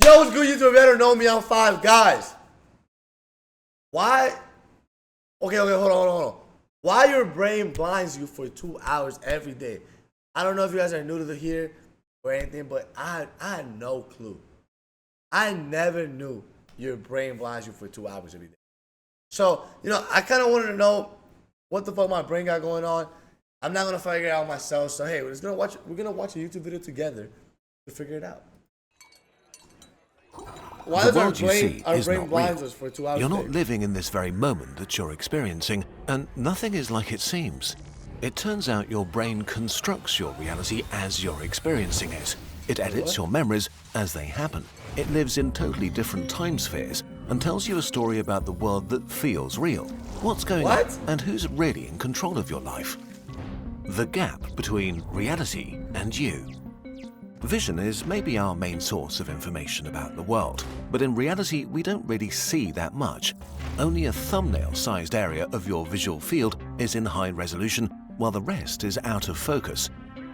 Yo, what's good, YouTube? If you don't know me, I'm Five Guys. Why? Okay, hold on. Why your brain blinds you for 2 hours every day? I don't know if you guys are new to the here or anything, but I had no clue. I never knew your brain blinds you for 2 hours every day. So, I kind of wanted to know what the fuck my brain got going on. I'm not gonna figure it out myself. So hey, we're gonna watch a YouTube video together to figure it out. Why The does our world you brain see our is brain not blinds real. us for 2 hours? You're a not day? living in this very moment that you're experiencing, and nothing is like it seems. It turns out your brain constructs your reality as you're experiencing it. It edits your memories as they happen. It lives in totally different time spheres and tells you a story about the world that feels real. What's going on and who's really in control of your life? The gap between reality and you. Vision is maybe our main source of information about the world, but in reality we don't really see that much. Only a thumbnail-sized area of your visual field is in high resolution, while the rest is out of focus.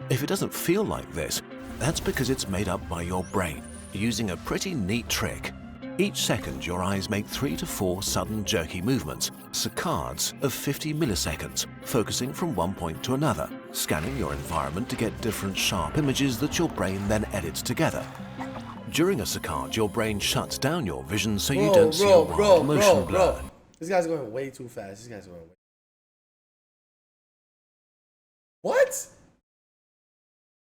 If it doesn't feel like this, that's because it's made up by your brain, using a pretty neat trick. Each second your eyes make 3 to 4 sudden jerky movements, saccades of 50 milliseconds, focusing from one point to another, scanning your environment to get different sharp images that your brain then edits together. During a saccade, your brain shuts down your vision so you don't see a wild motion blur. This guy's going way too fast. What?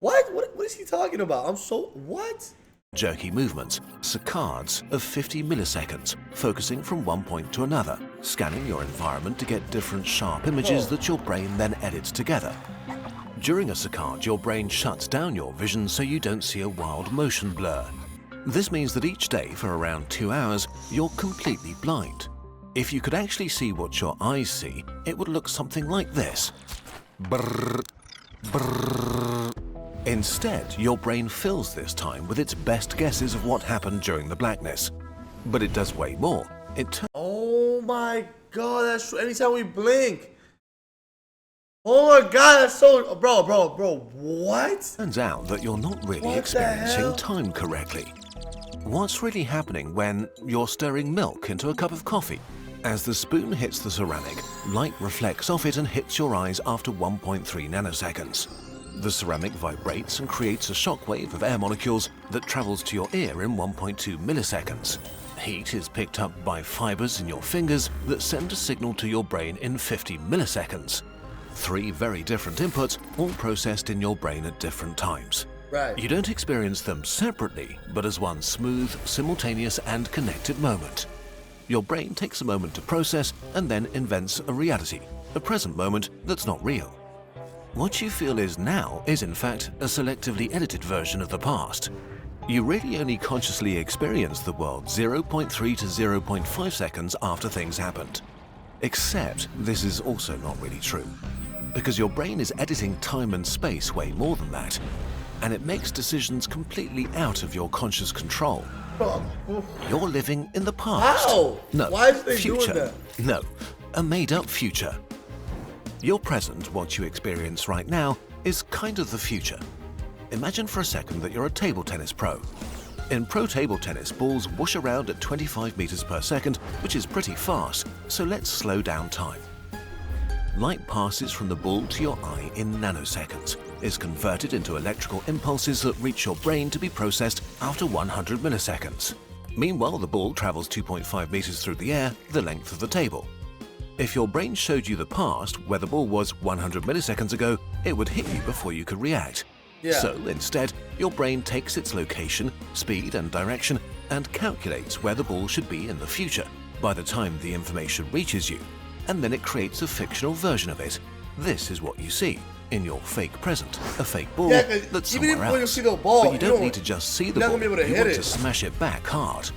What is he talking about? What? Jerky movements, saccades of 50 milliseconds, focusing from one point to another, scanning your environment to get different sharp images that your brain then edits together. During a saccade, your brain shuts down your vision so you don't see a wild motion blur. This means that each day for around 2 hours, you're completely blind. If you could actually see what your eyes see, it would look something like this. Brrr, brrr. Instead, your brain fills this time with its best guesses of what happened during the blackness. But it does way more. Oh my god, that's true. Anytime we blink. Oh my god, that's so... Bro, what? Turns out that you're not really experiencing time correctly. What's really happening when you're stirring milk into a cup of coffee? As the spoon hits the ceramic, light reflects off it and hits your eyes after 1.3 nanoseconds. The ceramic vibrates and creates a shockwave of air molecules that travels to your ear in 1.2 milliseconds. Heat is picked up by fibers in your fingers that send a signal to your brain in 50 milliseconds. 3 very different inputs, all processed in your brain at different times. Right. You don't experience them separately, but as one smooth, simultaneous and connected moment. Your brain takes a moment to process and then invents a reality, a present moment that's not real. What you feel is now is in fact a selectively edited version of the past. You really only consciously experience the world 0.3 to 0.5 seconds after things happened. Except this is also not really true, because your brain is editing time and space way more than that, and it makes decisions completely out of your conscious control. You're living in the past. How? No, Why is they future. doing that? No, a made-up future. Your present, what you experience right now, is kind of the future. Imagine for a second that you're a table tennis pro. In pro table tennis, balls whoosh around at 25 meters per second, which is pretty fast, so let's slow down time. Light passes from the ball to your eye in nanoseconds, is converted into electrical impulses that reach your brain to be processed after 100 milliseconds. Meanwhile, the ball travels 2.5 meters through the air, the length of the table. If your brain showed you the past, where the ball was 100 milliseconds ago, it would hit you before you could react. So instead, your brain takes its location, speed and direction and calculates where the ball should be in the future by the time the information reaches you, and then it creates a fictional version of it. This is what you see in your fake present, a fake ball that's somewhere else. But you don't need to just see the ball, you want to smash it back hard.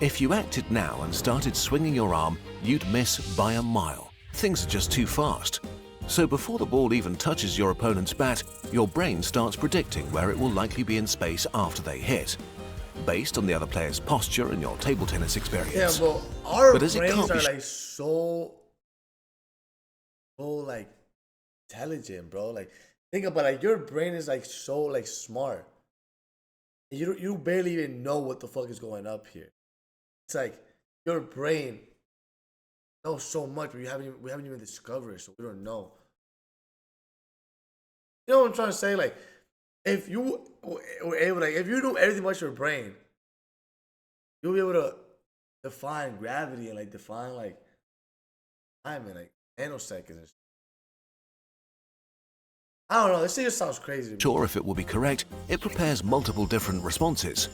If you acted now and started swinging your arm, you'd miss by a mile. Things are just too fast. So before the ball even touches your opponent's bat, your brain starts predicting where it will likely be in space after they hit, based on the other player's posture and your table tennis experience. Yeah, but our as it brains can't are be like so like intelligent, bro. Like think about it, like your brain is like so like smart. You barely even know what the fuck is going up here. It's like your brain knows so much, but we haven't even discovered it, so we don't know. You know what I'm trying to say? Like, if you were able, like, if you knew everything about your brain, you'll be able to define gravity and like define like time and like nanoseconds and shit. I don't know. This thing just sounds crazy to me. Sure if it will be correct, it prepares multiple different responses.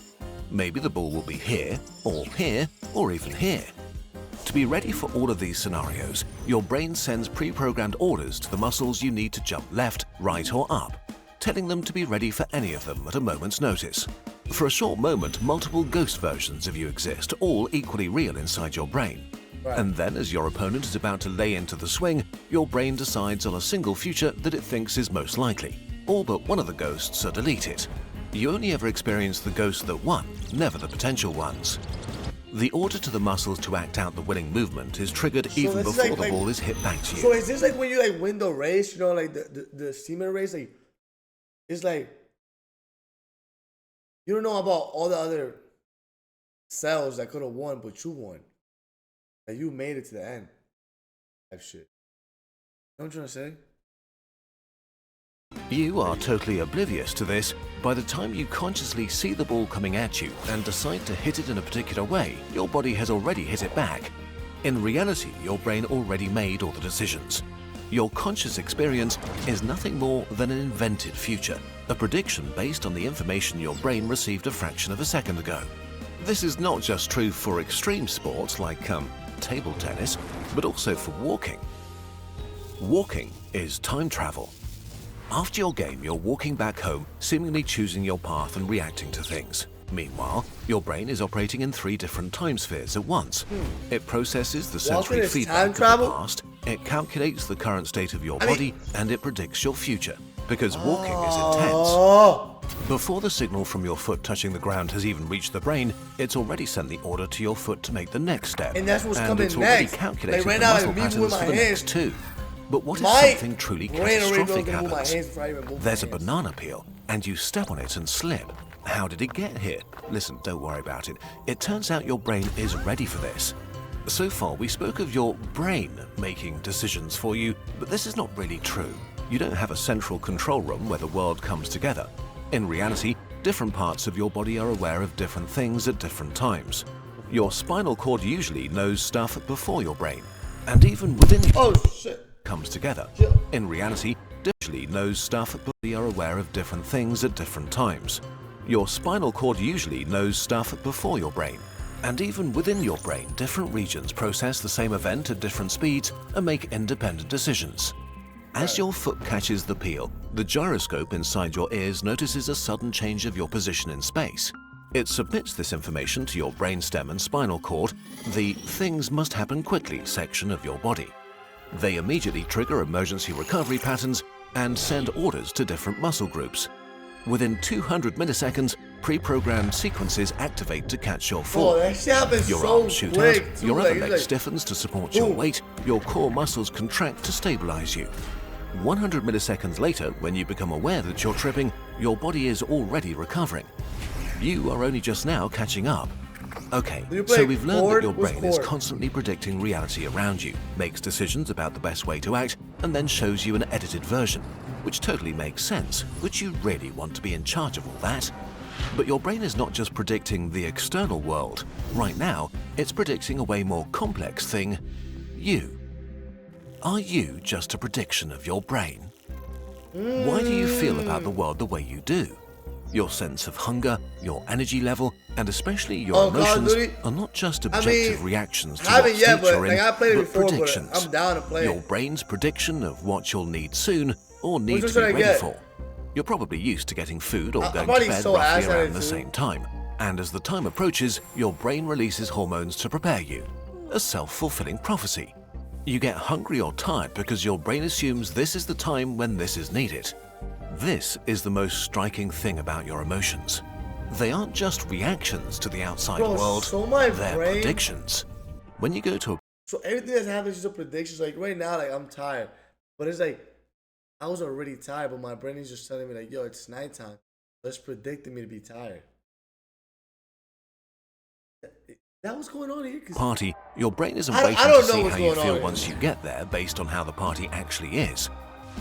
Maybe the ball will be here, or even here. To be ready for all of these scenarios, your brain sends pre-programmed orders to the muscles you need to jump left, right, or up, telling them to be ready for any of them at a moment's notice. For a short moment, multiple ghost versions of you exist, all equally real inside your brain. Right. And then, as your opponent is about to lay into the swing, your brain decides on a single future that it thinks is most likely. All but one of the ghosts are deleted. You only ever experience the ghosts that won, never the potential ones. The order to the muscles to act out the winning movement is triggered even this is before like- the ball is hit back to you. So is this like when you like win the race? You know, like the semen race. Like, it's like you don't know about all the other cells that could have won, but you won. That you made it to the end. Type shit. You know what I'm trying to say? You are totally oblivious to this. By the time you consciously see the ball coming at you and decide to hit it in a particular way, your body has already hit it back. In reality, your brain already made all the decisions. Your conscious experience is nothing more than an invented future, a prediction based on the information your brain received a fraction of a second ago. This is not just true for extreme sports like table tennis, but also for walking. Walking is time travel. After your game, you're walking back home, seemingly choosing your path and reacting to things. Meanwhile, your brain is operating in 3 different time spheres at once. It processes the sensory Walking is feedback time of travel? the past, it calculates the current state of your body, and it predicts your future. Because walking is intense. Oh, Before the signal from your foot touching the ground has even reached the brain, it's already sent the order to your foot to make the next step. And that's what's and coming it's already next. calculated Like right the now, muscle like me patterns moving for my the hands, next 2. But what if my something truly brain already knows catastrophic to move my happens? hands before I even move my There's a hands. banana peel, and you step on it and slip. How did it get here? Listen, don't worry about it. It turns out your brain is ready for this. So far, we spoke of your brain making decisions for you, but this is not really true. You don't have a central control room where the world comes together. In reality, different parts of your body are aware of different things at different times. Your spinal cord usually knows stuff before your brain, and even within you Oh shit. comes together. In reality, usually knows stuff, but we are aware of different things at different times. Your spinal cord usually knows stuff before your brain, and even within your brain, different regions process the same event at different speeds and make independent decisions. As your foot catches the peel, the gyroscope inside your ears notices a sudden change of your position in space. It submits this information to your brainstem and spinal cord, the "things must happen quickly" section of your body. They immediately trigger emergency recovery patterns and send orders to different muscle groups. Within 200 milliseconds, pre-programmed sequences activate to catch your fall. Oh, that shit happens Your so arms shoot quick. out, too. your other Like, leg like, stiffens to support your boom. weight, your core muscles contract to stabilize you. 100 milliseconds later, when you become aware that you're tripping, your body is already recovering. You are only just now catching up. Okay, Do you play so we've learned that chord? your What's brain is chord? constantly predicting reality around you, makes decisions about the best way to act, and then shows you an edited version, which totally makes sense. Would you really want to be in charge of all that? But your brain is not just predicting the external world. Right now, it's predicting a way more complex thing, you. Are you just a prediction of your brain? Why do you feel about the world the way you do? Your sense of hunger, your energy level, and especially your Oh, Call of emotions Duty? are not just I objective mean, reactions to haven't what yet, state but you're in, like I played it but before, but predictions. I'm down to play Your it. brain's prediction of what you'll need soon or need Which to one be should I ready get? for. You're probably used to getting food or I'm going to already bed so ass roughly at around it, the too. same time. And as the time approaches, your brain releases hormones to prepare you. A self-fulfilling prophecy. You get hungry or tired because your brain assumes this is the time when this is needed. This is the most striking thing about your emotions. They aren't just reactions to the outside Bro, world, so my they're brain- predictions. When you go to a So everything that's happening is just a prediction. Like right now, like I'm tired, but it's like I was already tired, but my brain is just telling me like, yo, it's nighttime. It's predicting me to be tired. That what's going on here? 'Cause Party, your brain isn't I waiting don't to know see what's how you going on feel here. once you get there based on how the party actually is.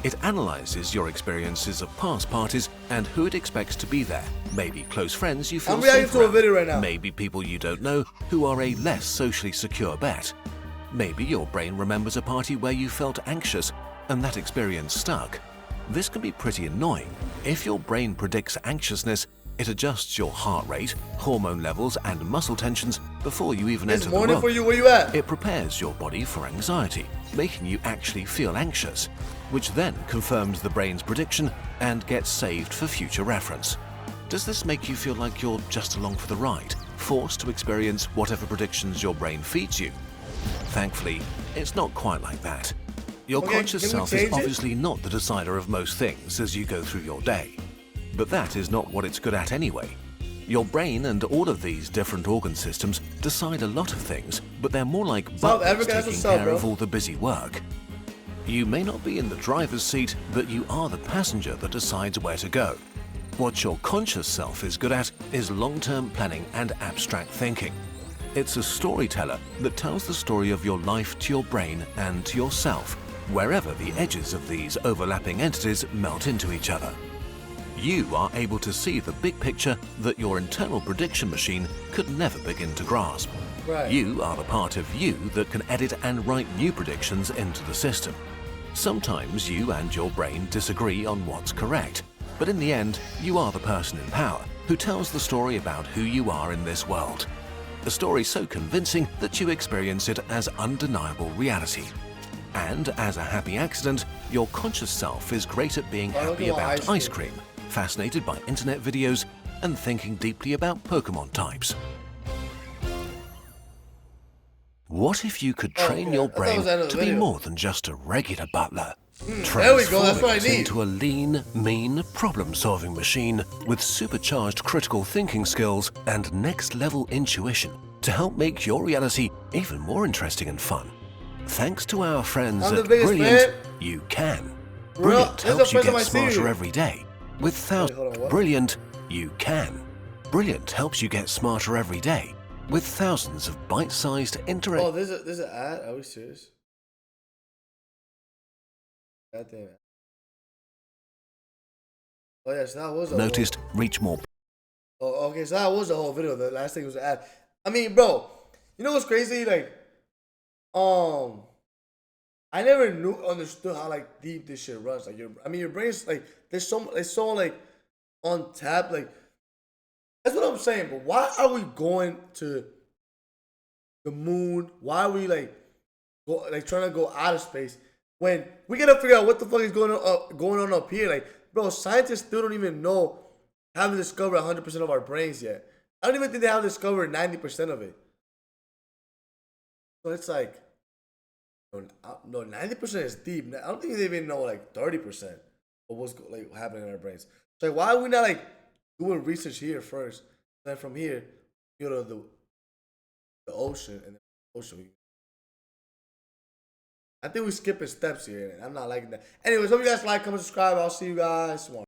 It analyzes your experiences of past parties and who it expects to be there. Maybe close friends you feel I'm reacting safe to a around. video right now. Maybe people you don't know who are a less socially secure bet. Maybe your brain remembers a party where you felt anxious and that experience stuck. This can be pretty annoying. If your brain predicts anxiousness, it adjusts your heart rate, hormone levels, and muscle tensions before you even It's enter the morning room. for you. Where you at? It prepares your body for anxiety, making you actually feel anxious, which then confirms the brain's prediction and gets saved for future reference. Does this make you feel like you're just along for the ride, forced to experience whatever predictions your brain feeds you? Thankfully, it's not quite like that. Your Okay, conscious can we self is change it? obviously not the decider of most things as you go through your day. But that is not what it's good at anyway. Your brain and all of these different organ systems decide a lot of things, but they're more like South butlers Africa has taking what's up, care bro. of all the busy work. You may not be in the driver's seat, but you are the passenger that decides where to go. What your conscious self is good at is long-term planning and abstract thinking. It's a storyteller that tells the story of your life to your brain and to yourself, wherever the edges of these overlapping entities melt into each other. You are able to see the big picture that your internal prediction machine could never begin to grasp. Right. You are the part of you that can edit and write new predictions into the system. Sometimes you and your brain disagree on what's correct, but in the end, you are the person in power who tells the story about who you are in this world. A story so convincing that you experience it as undeniable reality. And as a happy accident, your conscious self is great at being I don't happy want about ice ice cream, fascinated by internet videos, and thinking deeply about Pokemon types. What if you could train okay. your I thought it brain was the end of the to be video. more than just a regular butler? There we go, that's what I Transforming it need. into a lean, mean, problem-solving machine with supercharged critical thinking skills and next-level intuition to help make your reality even more interesting and fun. Thanks to our friends I'm the at biggest Brilliant, fan. you can. Bro, Brilliant this is the helps you first time get I see you. smarter every day. With hold on, what? Brilliant, you can. Brilliant helps you get smarter every day with thousands of bite-sized interactive. Oh, there's an ad. Are we serious? God damn it. Oh yes, that was a Noticed, reach more. Oh, okay, so that was the whole video. The last thing was an ad. I mean, bro, you know what's crazy? Like, I never understood how like deep this shit runs. Like, your brain's like, it's so like on tap. Like, that's what I'm saying. But why are we going to the moon? Why are we like trying to go out of space when we gotta figure out what the fuck is going on up here? Like, bro, scientists still don't even know, haven't discovered 100% of our brains yet. I don't even think they have discovered 90% of it. So it's like, no, 90% is deep. I don't think they even know like 30% of what's like happening in our brains. So like, why are we not like doing research here first? Then from here, you know, the ocean and then the ocean. I think we're skipping steps here, and I'm not liking that. Anyways, hope you guys like, comment, subscribe. I'll see you guys tomorrow.